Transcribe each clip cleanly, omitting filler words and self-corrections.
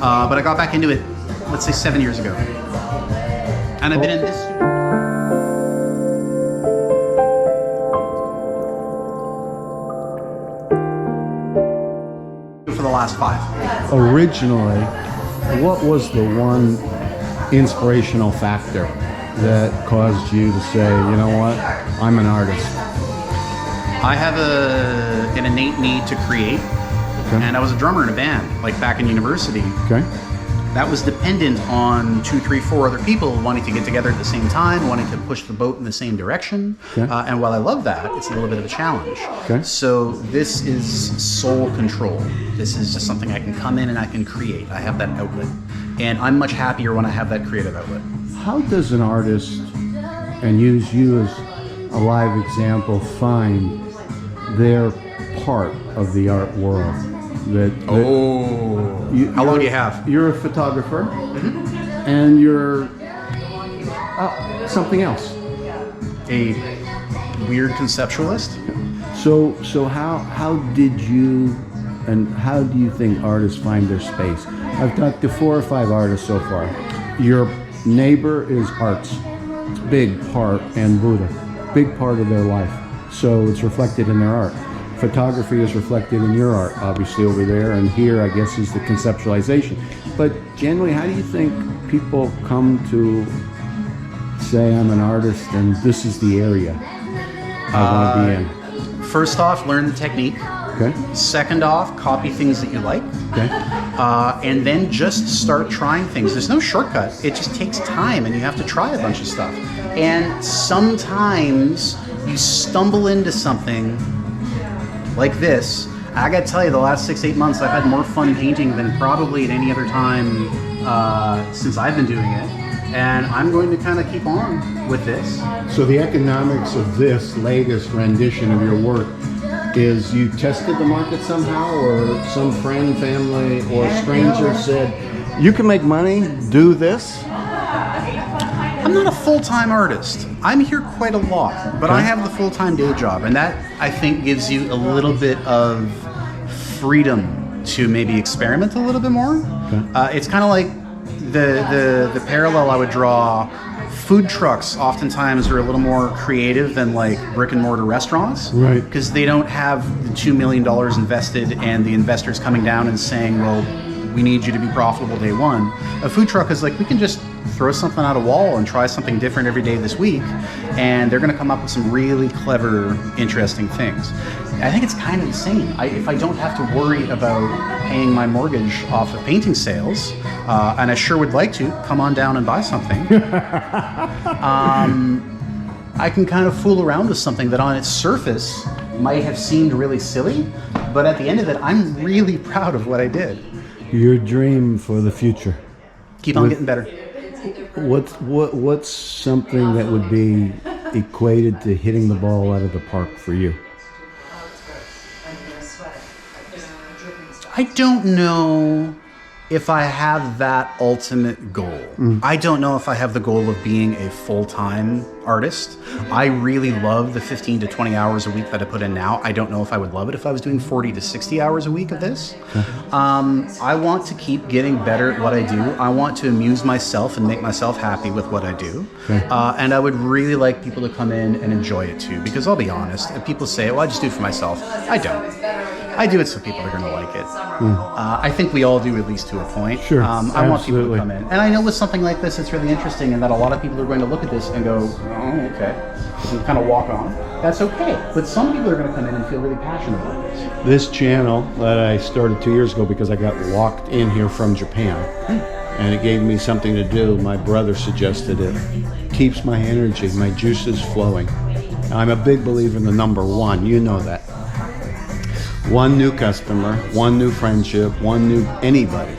but I got back into it, let's say 7 years ago. And I've been in this studio for the last 5. Originally, what was the one inspirational factor that caused you to say, you know what, I'm an artist? I have an innate need to create, and I was a drummer in a band, like back in university. Okay. That was dependent on 2, 3, 4 other people wanting to get together at the same time, wanting to push the boat in the same direction. Okay. And while I love that, it's a little bit of a challenge. Okay. So this is soul control. This is just something I can come in and I can create. I have that outlet. And I'm much happier when I have that creative outlet. How does an artist, and use you as a live example, find their part of the art world? How long do you have? You're a photographer, and you're something else. A weird conceptualist. So how did you, and how do you think artists find their space? I've talked to 4 or 5 artists so far. Your neighbor is arts. It's a big part, and Buddha, big part of their life. So it's reflected in their art. Photography is reflected in your art, obviously, over there, and here, I guess, is the conceptualization. But generally, how do you think people come to say, I'm an artist and this is the area I want to be in? First off, learn the technique. Okay. Second off, copy things that you like. Okay. And then just start trying things. There's no shortcut. It just takes time, and you have to try a bunch of stuff. And sometimes you stumble into something like this. I gotta tell you, the last 6-8 months I've had more fun painting than probably at any other time since I've been doing it, and I'm going to kind of keep on with this. So the economics of this latest rendition of your work is you tested the market somehow, or some friend, family, or stranger said, you can make money, do this? I'm not a full-time artist. I'm here quite a lot, but I have the full-time day job, and that, I think, gives you a little bit of freedom to maybe experiment a little bit more. Okay. It's kind of like the parallel I would draw. Food trucks oftentimes are a little more creative than like brick and mortar restaurants, right? Because they don't have the $2 million invested and the investors coming down and saying, well, we need you to be profitable day one. A food truck is like, we can just throw something at a wall and try something different every day this week, and they're going to come up with some really clever, interesting things. I think it's kind of the same. If I don't have to worry about paying my mortgage off of painting sales, and I sure would like to, come on down and buy something, I can kind of fool around with something that on its surface might have seemed really silly, but at the end of it, I'm really proud of what I did. Your dream for the future? Keep on getting better. What's something that would be equated to hitting the ball out of the park for you? I don't know if I have that ultimate goal. I don't know if I have the goal of being a full-time artist. I really love the 15 to 20 hours a week that I put in now. I don't know if I would love it if I was doing 40 to 60 hours a week of this. I want to keep getting better at what I do. I want to amuse myself and make myself happy with what I do. And I would really like people to come in and enjoy it too, because I'll be honest, if people say, well, I just do it for myself, I don't. I do it so people are going to like it. I think we all do, at least to a point. Sure, I want people to come in. And I know with something like this, it's really interesting, and that a lot of people are going to look at this and go, oh, okay, and kind of walk on. That's okay. But some people are going to come in and feel really passionate about this. This channel that I started 2 years ago because I got locked in here from Japan, and it gave me something to do. My brother suggested it. Keeps my energy, my juices flowing. I'm a big believer in the number one. You know that. One new customer, one new friendship, one new anybody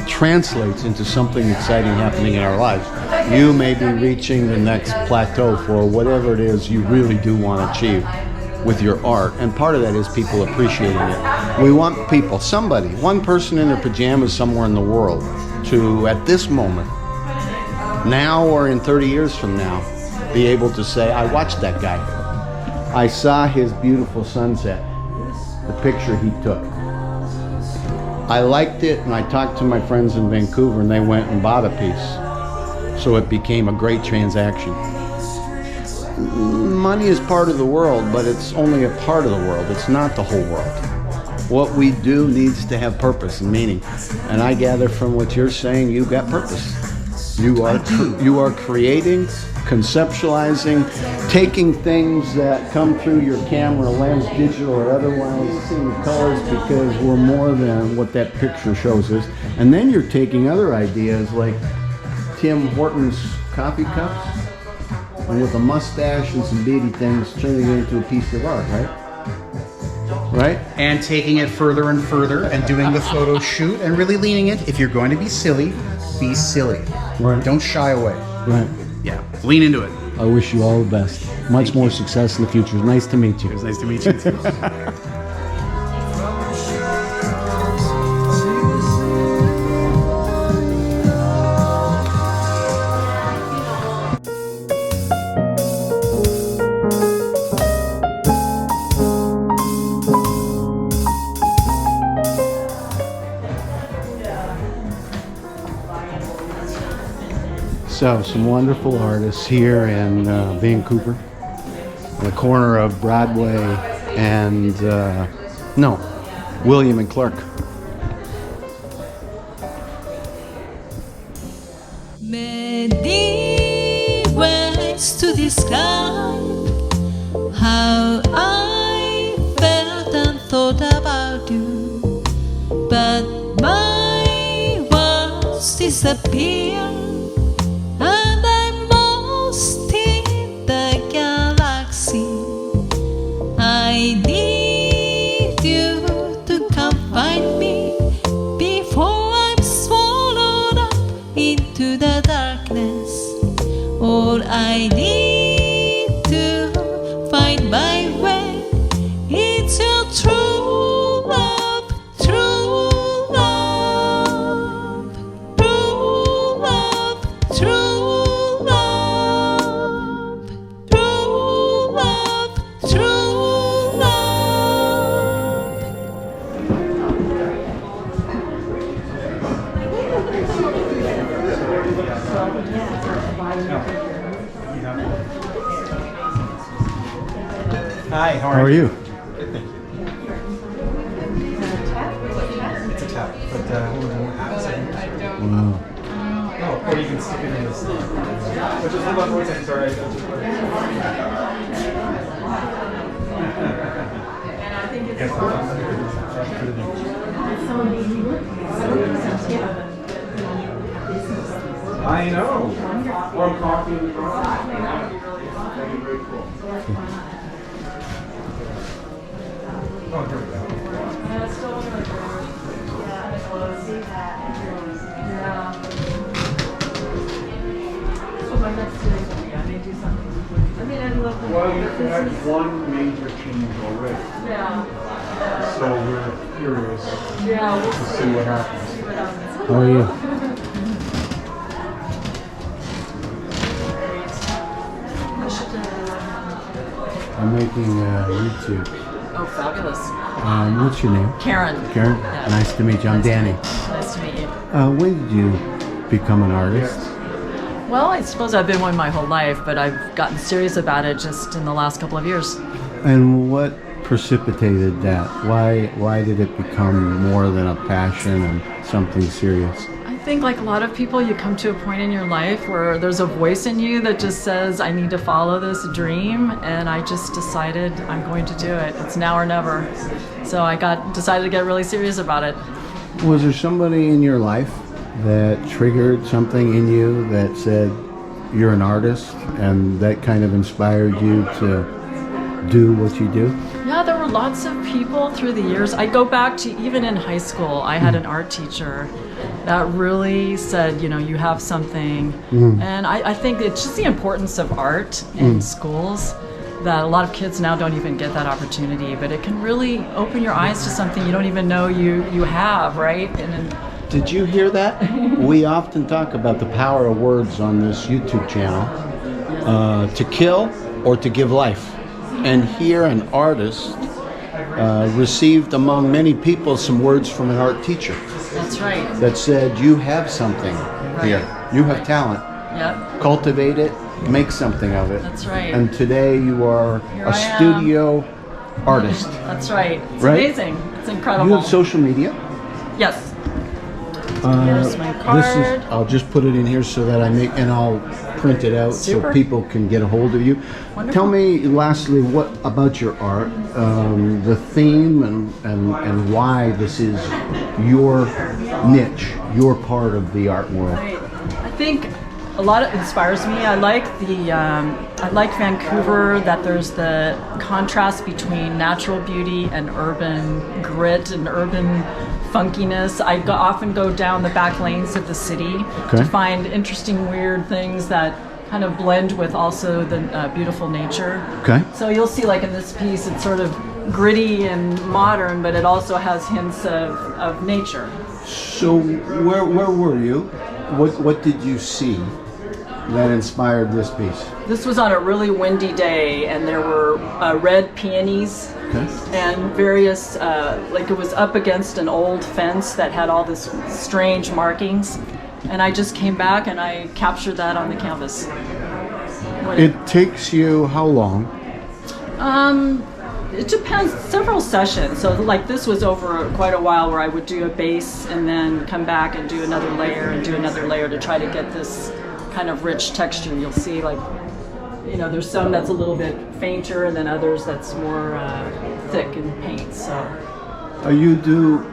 translates into something exciting happening in our lives. You may be reaching the next plateau for whatever it is you really do want to achieve with your art, and part of that is people appreciating it. We want people, somebody, one person in their pajamas somewhere in the world, to, at this moment, now or in 30 years from now, be able to say, I watched that guy. I saw his beautiful sunset, the picture he took. I liked it, and I talked to my friends in Vancouver, and they went and bought a piece. So it became a great transaction. Money is part of the world, but it's only a part of the world. It's not the whole world. What we do needs to have purpose and meaning. And I gather from what you're saying, you've got purpose. You are creating, conceptualizing, taking things that come through your camera lens, digital or otherwise, seeing colors because we're more than what that picture shows us. And then you're taking other ideas like Tim Hortons coffee cups, and with a mustache and some beady things, turning it into a piece of art, right? Right? And taking it further and further and doing the photo shoot and really leaning it. If you're going to be silly, be silly. Right. Don't shy away. Right. Yeah. Lean into it. I wish you all the best. Much more success in the future. Nice to meet you. It was nice to meet you too. So, some wonderful artists here in Vancouver, on the corner of Broadway and, William and Clark. Many ways to describe how I felt and thought about you, but my words disappear. And I'm lost in the galaxy. I need you to come find me before I'm swallowed up into the darkness. All I need to find my way, it's your true love, true love, true love, true. Hi, How are you? Good, thank you. It's a tap, but Wow. oh, or you can stick it in this. Which is a little more time, sorry. I know. Or coffee. Very cool. Oh, here we go. Well, you've had one major change already. Yeah. So we're curious to see what happens. How are you? I'm making YouTube. Oh, fabulous. What's your name? Karen. Karen? Yeah. Nice to meet you. I'm Danny. Nice to meet you. When did you become an artist? Well, I suppose I've been one my whole life, but I've gotten serious about it just in the last couple of years. And what precipitated that? Why did it become more than a passion and something serious? I think like a lot of people, you come to a point in your life where there's a voice in you that just says, I need to follow this dream, and I just decided I'm going to do it. It's now or never. So I decided to get really serious about it. Was there somebody in your life that triggered something in you that said you're an artist, and that kind of inspired you to do what you do? Yeah, there were lots of people through the years. I go back to even in high school, I had an art teacher that really said, you know, you have something. And I think it's just the importance of art in schools, that a lot of kids now don't even get that opportunity, but it can really open your eyes to something you don't even know you have, right? And Did you hear that? We often talk about the power of words on this YouTube channel, to kill or to give life. And here an artist received among many people some words from an art teacher That's right. that said, you have something here. You have talent. Yep. Cultivate it, make something of it. That's right. And today you are Here a I am. studio artist. That's right. It's Right? amazing. It's incredible. You have social media? Yes. Here's my card. This is, I'll just put it in here so that and I'll print it out so Super. people can get a hold of you. Wonderful. Tell me lastly, what about your art, the theme and why this is your niche, your part of the art world. Right. I think a lot of inspires me. I like Vancouver, that there's the contrast between natural beauty and urban grit and urban funkiness. I often go down the back lanes of the city to find interesting, weird things that kind of blend with also the beautiful nature. Okay. So you'll see, like in this piece, it's sort of gritty and modern, but it also has hints of nature. So where were you? What did you see that inspired this piece? This was on a really windy day, and there were red peonies and various, like it was up against an old fence that had all this strange markings. And I just came back and I captured that on the canvas. It takes you how long? It depends, several sessions. So like this was over quite a while, where I would do a base and then come back and do another layer and do another layer to try to get this kind of rich texture. You'll see, like, you know, there's some that's a little bit fainter and then others that's more thick in paint. So You do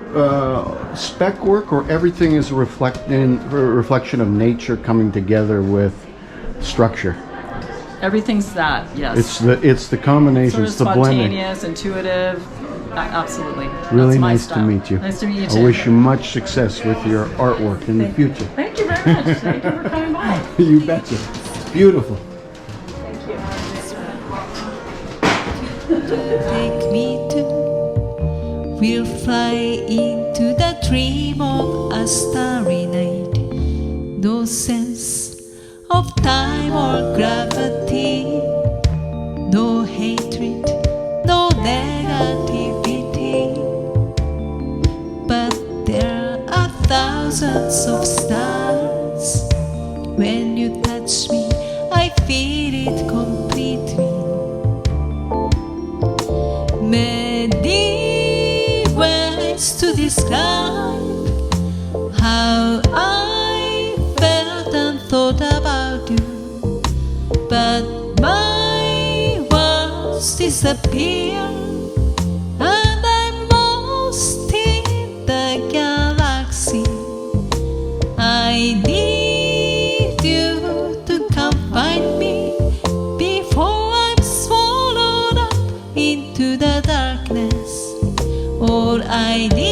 spec work, or everything is a reflection of nature coming together with structure? everything's that, yes. It's the combination, Sort of it's the blending. spontaneous, intuitive. Absolutely. Really That's my nice to style. meet you. Nice to meet you I too. wish you much success with your artwork in the future. Thank you very much. Thank you for coming by. You betcha. It's beautiful. Thank you. Take me to, we'll fly into the dream of a starry night. No sense of time or gravity, no hatred, no negativity. But there are thousands of stars. When you touch me, I feel it completely. Many ways to describe how I felt and thought about you, but my words disappear, and I'm lost in the galaxy. I need you to come find me before I'm swallowed up into the darkness. All I need